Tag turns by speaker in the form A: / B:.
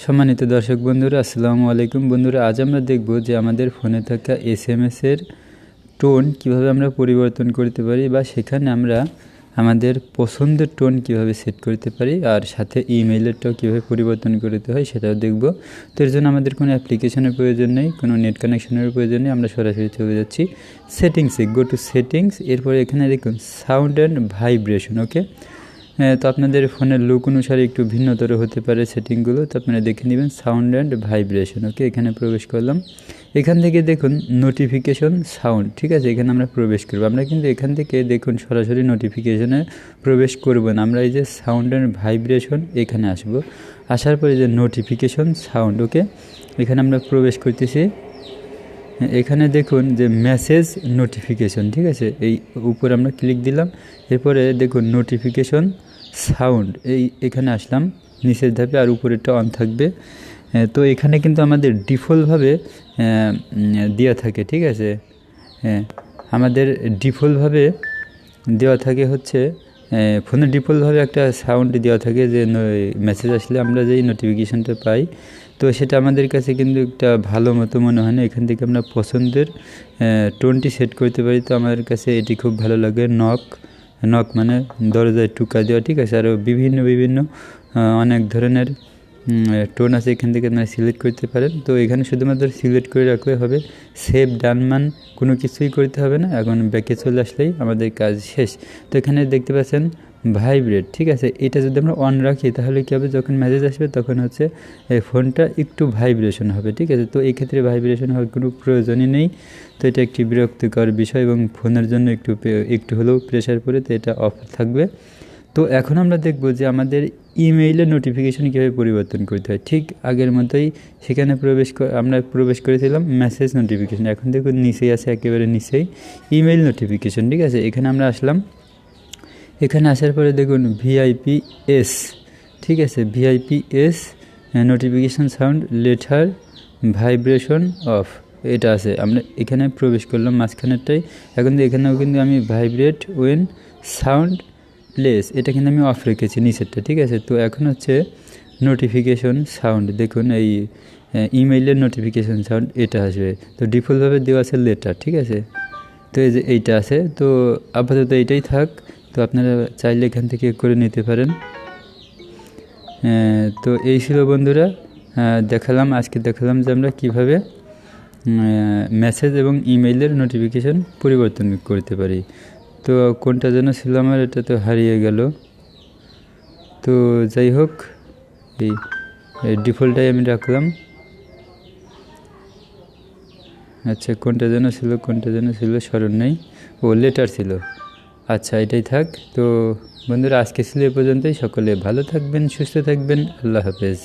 A: সম্মানিত দর্শক বন্ধুরা, আসসালামু আলাইকুম। বন্ধুরা, আজ আমরা দেখব যে আমাদের ফোনে থাকা এসএমএসের টোন কিভাবে আমরা পরিবর্তন করতে পারি, বা সেখানে আমরা আমাদের পছন্দের টোন কিভাবে সেট করতে পারি, আর সাথে ইমেইলেরটাও কীভাবে পরিবর্তন করতে হয় সেটাও দেখব। তো এর জন্য আমাদের কোনো অ্যাপ্লিকেশনের প্রয়োজন নেই, কোনো নেট কানেকশনের প্রয়োজন নেই। আমরা সরাসরি চলে যাচ্ছি সেটিংসে। গো টু সেটিংস, এরপরে এখানে দেখুন সাউন্ড অ্যান্ড ভাইব্রেশন। ওকে, তো আপনাদের ফোনের লুক অনুসারে একটু ভিন্নতর হতে পারে সেটিংগুলো, তো আপনারা দেখে নেবেন সাউন্ড অ্যান্ড ভাইব্রেশন। ওকে, এখানে প্রবেশ করলাম। এখান থেকে দেখুন নোটিফিকেশন সাউন্ড, ঠিক আছে, এখানে আমরা প্রবেশ করব। আমরা কিন্তু এখান থেকে দেখুন সরাসরি নোটিফিকেশনে প্রবেশ করব না, আমরা এই যে সাউন্ড অ্যান্ড ভাইব্রেশন এখানে আসব। আসার পরে যে নোটিফিকেশন সাউন্ড, ওকে, এখানে আমরা প্রবেশ করতেছি। এখানে দেখুন যে মেসেজ নোটিফিকেশন, ঠিক আছে, এই উপরে আমরা ক্লিক দিলাম। এরপরে দেখুন নোটিফিকেশন সাউন্ড, এখানে আসলাম নিচের ধাপে, আর উপরেরটা অন থাকবে। তো এখানে কিন্তু আমাদের ডিফল্টভাবে দেওয়া থাকে, ঠিক আছে, আমাদের ডিফল্টভাবে দেওয়া থাকে হচ্ছে ফোনে ডিফল্টভাবে একটা সাউন্ড দেওয়া থাকে, যে মেসেজ আসলে আমরা যেই নোটিফিকেশানটা পাই, তো সেটা আমাদের কাছে কিন্তু একটা ভালো মতো মনে হয় না। এখান থেকে আমরা পছন্দের টোনটি সেট করতে পারি। তো আমাদের কাছে এটি খুব ভালো লাগে। নক মানে দরজায় টুকা দেওয়া, ঠিক আছে, আরও বিভিন্ন অনেক ধরনের টোন আছে, এখান থেকে আপনারা সিলেক্ট করতে পারেন। তো এখানে শুধুমাত্র সিলেক্ট করে রাখলে হবে, সেভ ডান মান কোনো কিছুই করতে হবে না। এখন ব্যাকে চলে আসলেই আমাদের কাজ শেষ। তো এখানে দেখতে পাচ্ছেন ভাইব্রেট, ঠিক আছে, এটা যদি আমরা অন রাখি তাহলে কী হবে, যখন মেসেজ আসবে তখন হচ্ছে এই ফোনটা একটু ভাইব্রেশন হবে, ঠিক আছে। তো এই ক্ষেত্রে ভাইব্রেশন হওয়ার কোনো প্রয়োজনই নেই। তো এটা একটি বিরক্তিকর বিষয়, এবং ফোনের জন্য একটু হলেও প্রেশার পড়ে, তো এটা অফ থাকবে। তো এখন আমরা দেখব যে আমাদের ইমেইলের নোটিফিকেশন কীভাবে পরিবর্তন করতে হয়। ঠিক আগের মতোই সেখানে আমরা প্রবেশ করেছিলাম মেসেজ নোটিফিকেশন। এখন দেখুন নিচেই আছে, একেবারে নিচেই ইমেইল নোটিফিকেশন, ঠিক আছে। এখানে আমরা আসলাম। এখানে আসার পরে দেখুন ভিআইপিএস, ঠিক আছে, VIPs notification sound letter vibration off, এটা আছে। আমরা এখানে প্রবেশ করলাম মাঝখানেরটাই। এখন এখানেও কিন্তু আমি ভাইব্রেট ওয়েন সাউন্ড প্লেস, এটা কিন্তু আমি অফ রেখেছি নিচেরটা, ঠিক আছে। তো এখন হচ্ছে নোটিফিকেশন সাউন্ড, দেখুন এই ইমেইলের নোটিফিকেশন সাউন্ড এটা আসবে। তো ডিফল্টভাবে দেওয়া আছে লেটার, ঠিক আছে। তো এই যে এইটা আছে, তো আপাতত এইটাই থাক। তো আপনারা চাইলে এখান থেকে করে নিতে পারেন। তো এই ছিল বন্ধুরা, আজকে দেখালাম যে আমরা কীভাবে মেসেজ এবং ইমেইলের নোটিফিকেশান পরিবর্তন করতে পারি। তো কোনটা যেন ছিল আমার, এটা তো হারিয়ে গেল। তো যাই হোক, এই ডিফল্টটাই আমি রাখলাম। আচ্ছা, কোনটা যেন ছিল স্মরণ নেই। ও লেটার ছিল, আচ্ছা এটাই থাক। তো বন্ধুরা, আজকে ছিল এ পর্যন্তই। সকলে ভালো থাকবেন, সুস্থ থাকবেন, আল্লাহ হাফেজ।